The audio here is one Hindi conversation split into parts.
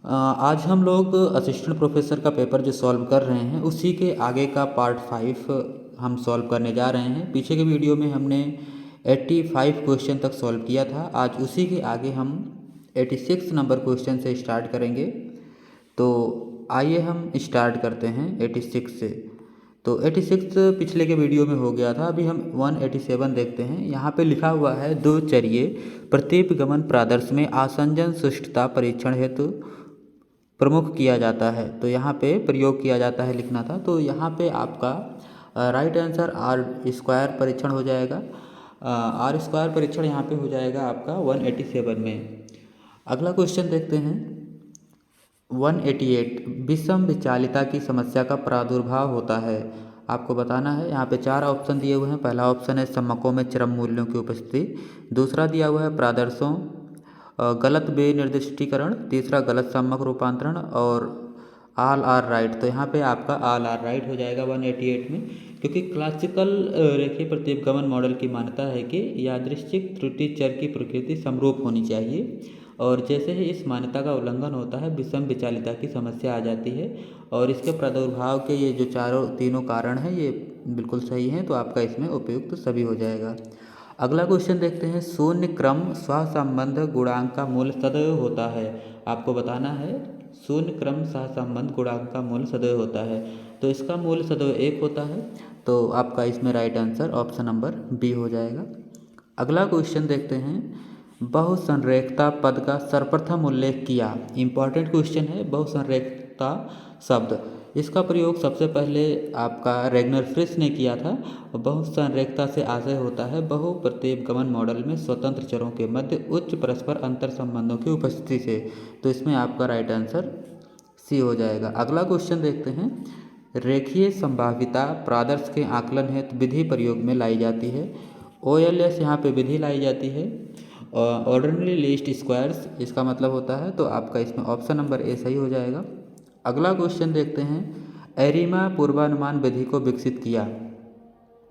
आज हम लोग असिस्टेंट प्रोफेसर का पेपर जो सॉल्व कर रहे हैं उसी के आगे का पार्ट 5 हम सॉल्व करने जा रहे हैं। पीछे के वीडियो में हमने 85 क्वेश्चन तक सॉल्व किया था। आज उसी के आगे हम 86 नंबर क्वेश्चन से स्टार्ट करेंगे। तो आइए हम स्टार्ट करते हैं 86 से। तो 86 पिछले के वीडियो में हो गया था। अभी हम 187 देखते हैं। यहाँ पे लिखा हुआ है दो चरिये प्रतीपगमन प्रादर्श में आसंजन सुष्ठुता परीक्षण हेतु प्रमुख किया जाता है। तो यहाँ पे प्रयोग किया जाता है लिखना था। तो यहाँ पे आपका राइट आंसर आर स्क्वायर परीक्षण हो जाएगा। आर स्क्वायर परीक्षण यहाँ पे हो जाएगा आपका 187 में। अगला क्वेश्चन देखते हैं 188 विषम विचालिता की समस्या का प्रादुर्भाव होता है। आपको बताना है। यहाँ पे 4 ऑप्शन दिए हुए हैं। पहला ऑप्शन है सम्मकों में चरम मूल्यों की उपस्थिति, दूसरा दिया हुआ है प्रादर्शों गलत विनिर्दिष्टीकरण, तीसरा गलत सम्मक रूपांतरण और ऑल आर राइट। तो यहाँ पे आपका ऑल आर राइट हो जाएगा 188 में, क्योंकि क्लासिकल रेखीय प्रतीपगमन मॉडल की मान्यता है कि यादृच्छिक त्रुटि चर की प्रकृति समरूप होनी चाहिए, और जैसे ही इस मान्यता का उल्लंघन होता है विषम विचालिता की समस्या आ जाती है। और इसके प्रादुर्भाव के ये जो तीनों कारण हैं ये बिल्कुल सही हैं। तो आपका इसमें उपयुक्त सभी हो जाएगा। अगला क्वेश्चन देखते हैं शून्य क्रम सहसंबंध गुणांक का मूल्य सदैव होता है। आपको बताना है शून्य क्रम सहसंबंध गुणांक का मूल्य सदैव होता है। तो इसका मूल्य सदैव 1 होता है। तो आपका इसमें right answer option number B हो जाएगा। अगला क्वेश्चन देखते हैं बहुसंरेखता पद का सर्वप्रथम उल्लेख किया। इंपॉर्टेंट क्वेश्चन है बहुसंरेखता शब्द। इसका प्रयोग सबसे पहले आपका रेगनर फ्रिस ने किया था। बहुसंरेखता से आशय होता है बहु प्रतीपगमन मॉडल में स्वतंत्र चरों के मध्य उच्च परस्पर अंतर संबंधों की उपस्थिति से। तो इसमें आपका राइट आंसर सी हो जाएगा। अगला क्वेश्चन देखते हैं रेखीय संभाव्यता प्रादर्श के आकलन हेतु विधि प्रयोग में लाई जाती है। OLS यहाँ पे विधि लाई जाती है ऑर्डिनरी लीस्ट स्क्वायर्स, इसका मतलब होता है। तो आपका इसमें ऑप्शन नंबर ए सही हो जाएगा। अगला क्वेश्चन देखते हैं एरिमा पूर्वानुमान विधि को विकसित किया।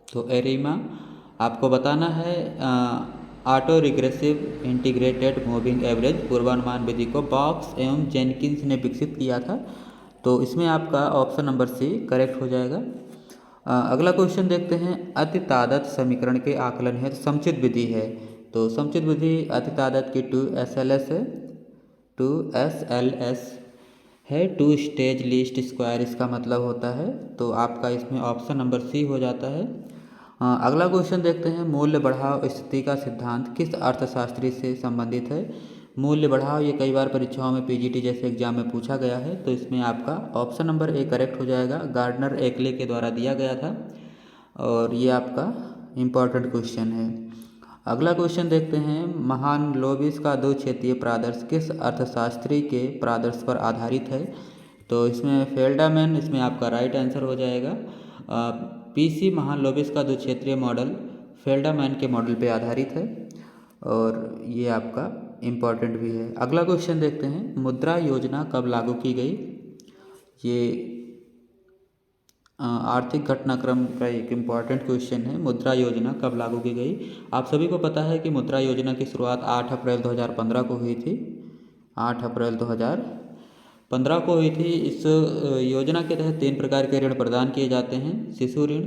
तो एरिमा आपको बताना है auto regressive integrated moving average पूर्वानुमान विधि को बॉक्स एवं जेनकिंस ने विकसित किया था। तो इसमें आपका ऑप्शन नंबर सी करेक्ट हो जाएगा। अगला क्वेश्चन देखते हैं अतितादत समीकरण के आकलन हेतु समुचित विधि है। तो समुचित विधि अतितादत की 2SLS है, 2SLS है, 2 स्टेज लीस्ट स्क्वायर इसका मतलब होता है। तो आपका इसमें ऑप्शन नंबर सी हो जाता है। अगला क्वेश्चन देखते हैं मूल्य बढ़ाव स्थिति का सिद्धांत किस अर्थशास्त्री से संबंधित है। मूल्य बढ़ाव ये कई बार परीक्षाओं में PGT जैसे एग्जाम में पूछा गया है। तो इसमें आपका ऑप्शन नंबर ए करेक्ट हो जाएगा। गार्डनर एकले के द्वारा दिया गया था और ये आपका इम्पॉर्टेंट क्वेश्चन है। अगला क्वेश्चन देखते हैं महान लोबिस का दो क्षेत्रीय प्रादर्श किस अर्थशास्त्री के प्रादर्श पर आधारित है। तो इसमें फेल्डामैन इसमें आपका राइट आंसर हो जाएगा। PC महालनोबिस का दो क्षेत्रीय मॉडल फेल्डामैन के मॉडल पे आधारित है और ये आपका इम्पॉर्टेंट भी है। अगला क्वेश्चन देखते हैं मुद्रा योजना कब लागू की गई। ये आर्थिक घटनाक्रम का एक इम्पॉर्टेंट क्वेश्चन है। मुद्रा योजना कब लागू की गई। आप सभी को पता है कि मुद्रा योजना की शुरुआत 8 अप्रैल 2015 को हुई थी। 8 अप्रैल 2015 को हुई थी। इस योजना के तहत 3 प्रकार के ऋण प्रदान किए जाते हैं। शिशु ऋण,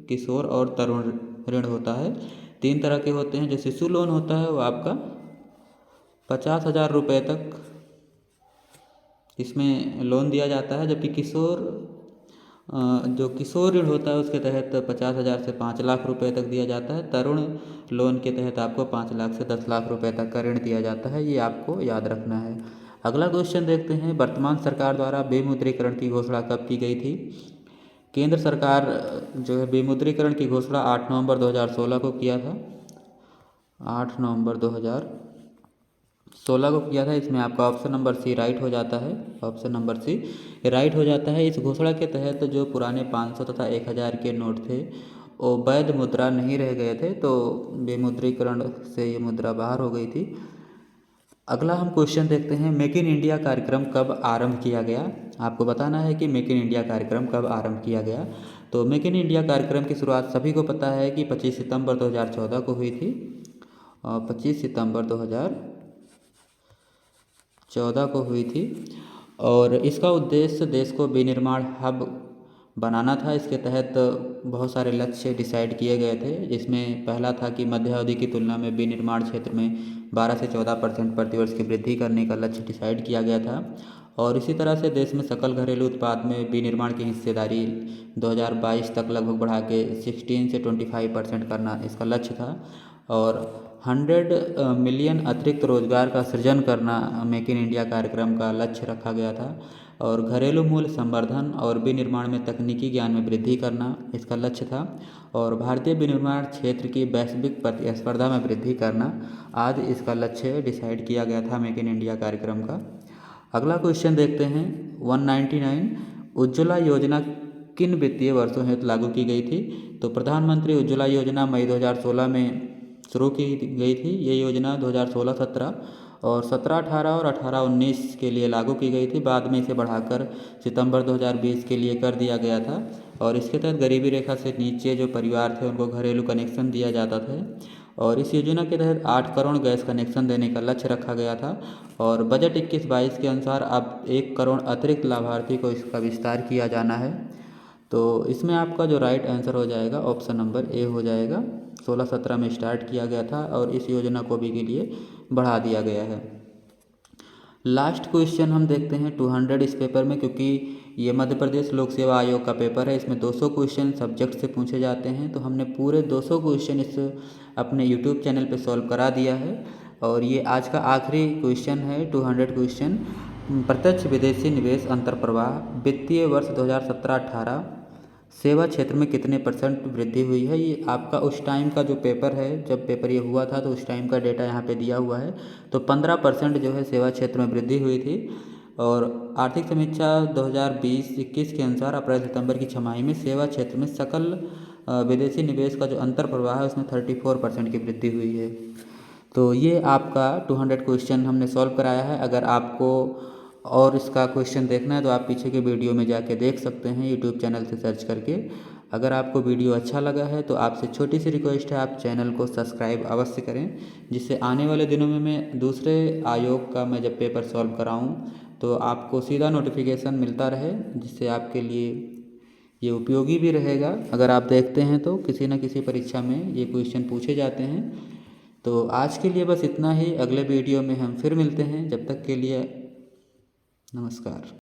किशोर और तरुण ऋण होता है। 3 तरह के होते हैं। जो शिशु लोन होता है वो आपका 50,000 रुपये तक इसमें लोन दिया जाता है, जबकि जो किशोर ऋण होता है उसके तहत 50,000 से 5 लाख रुपए तक दिया जाता है। तरुण लोन के तहत आपको 5 लाख से 10 लाख रुपए तक का ऋण दिया जाता है। ये आपको याद रखना है। अगला क्वेश्चन देखते हैं वर्तमान सरकार द्वारा विमुद्रीकरण की घोषणा कब की गई थी। केंद्र सरकार जो है विमुद्रीकरण की घोषणा 8 नवंबर 2016 को किया था। 8 नवंबर 2016 को किया था। इसमें आपका ऑप्शन नंबर सी राइट हो जाता है। ऑप्शन नंबर सी राइट हो जाता है। इस घोषणा के तहत जो पुराने 500 तथा 1000 के नोट थे वो वैध मुद्रा नहीं रह गए थे। तो विमुद्रीकरण से ये मुद्रा बाहर हो गई थी। अगला हम क्वेश्चन देखते हैं मेक इन इंडिया कार्यक्रम कब आरंभ किया गया। आपको बताना है कि मेक इन इंडिया कार्यक्रम कब आरंभ किया गया। तो मेक इन इंडिया कार्यक्रम की शुरुआत सभी को पता है कि 25 सितंबर 2014 को हुई थी। 25 सितंबर 2014 को हुई थी। और इसका उद्देश्य देश को विनिर्माण हब बनाना था। इसके तहत बहुत सारे लक्ष्य डिसाइड किए गए थे, जिसमें पहला था कि मध्य अवधि की तुलना में विनिर्माण क्षेत्र में 12 से 14% प्रतिवर्ष की वृद्धि करने का लक्ष्य डिसाइड किया गया था। और इसी तरह से देश में सकल घरेलू उत्पाद में विनिर्माण की हिस्सेदारी 2022 तक लगभग बढ़ा के 16 से 25% करना इसका लक्ष्य था। और 100 मिलियन अतिरिक्त रोजगार का सृजन करना मेक इन इंडिया कार्यक्रम का लक्ष्य रखा गया था। और घरेलू मूल्य संवर्धन और विनिर्माण में तकनीकी ज्ञान में वृद्धि करना इसका लक्ष्य था। और भारतीय विनिर्माण क्षेत्र की वैश्विक प्रतिस्पर्धा में वृद्धि करना आदि इसका लक्ष्य डिसाइड किया गया था मेक इन इंडिया कार्यक्रम का। अगला क्वेश्चन देखते हैं 199। उज्ज्वला योजना किन वित्तीय वर्षों हेतु लागू की गई थी? तो प्रधानमंत्री उज्ज्वला योजना मई 2016 में शुरू की गई थी। ये योजना 2016-17 और 17-18 और 18-19 के लिए लागू की गई थी। बाद में इसे बढ़ाकर सितंबर 2020 के लिए कर दिया गया था। और इसके तहत गरीबी रेखा से नीचे जो परिवार थे उनको घरेलू कनेक्शन दिया जाता था। और इस योजना के तहत 8 करोड़ गैस कनेक्शन देने का लक्ष्य रखा गया था। और बजट 21-22 के अनुसार अब 1 करोड़ अतिरिक्त लाभार्थी को इसका विस्तार किया जाना है। तो इसमें आपका जो राइट आंसर हो जाएगा ऑप्शन नंबर ए हो जाएगा। 16-17 में स्टार्ट किया गया था और इस योजना को भी के लिए बढ़ा दिया गया है। लास्ट क्वेश्चन हम देखते हैं 200 इस पेपर में, क्योंकि ये मध्य प्रदेश लोक सेवा आयोग का पेपर है। इसमें 200 क्वेश्चन सब्जेक्ट से पूछे जाते हैं। तो हमने पूरे 200 क्वेश्चन इस अपने यूट्यूब चैनल पे सॉल्व करा दिया है। और ये आज का आखिरी क्वेश्चन है 200 क्वेश्चन। प्रत्यक्ष विदेशी निवेश अंतर्प्रवाह वित्तीय वर्ष 2017-18 सेवा क्षेत्र में कितने % वृद्धि हुई है? ये आपका उस टाइम का जो पेपर है, जब पेपर ये हुआ था तो उस टाइम का डेटा यहाँ पे दिया हुआ है। तो 15% जो है सेवा क्षेत्र में वृद्धि हुई थी। और आर्थिक समीक्षा 2020-21 के अनुसार अप्रैल सितंबर की छमाही में सेवा क्षेत्र में सकल विदेशी निवेश का जो अंतर प्रवाह है उसमें 34% की वृद्धि हुई है। तो ये आपका 200 क्वेश्चन हमने सॉल्व कराया है। अगर आपको और इसका क्वेश्चन देखना है तो आप पीछे के वीडियो में जाके देख सकते हैं यूट्यूब चैनल से सर्च करके। अगर आपको वीडियो अच्छा लगा है तो आपसे छोटी सी रिक्वेस्ट है, आप चैनल को सब्सक्राइब अवश्य करें, जिससे आने वाले दिनों में मैं दूसरे आयोग का मैं जब पेपर सॉल्व कराऊं तो आपको सीधा नोटिफिकेशन मिलता रहे, जिससे आपके लिए ये उपयोगी भी रहेगा। अगर आप देखते हैं तो किसी न किसी परीक्षा में ये क्वेश्चन पूछे जाते हैं। तो आज के लिए बस इतना ही। अगले वीडियो में हम फिर मिलते हैं। जब तक के लिए नमस्कार।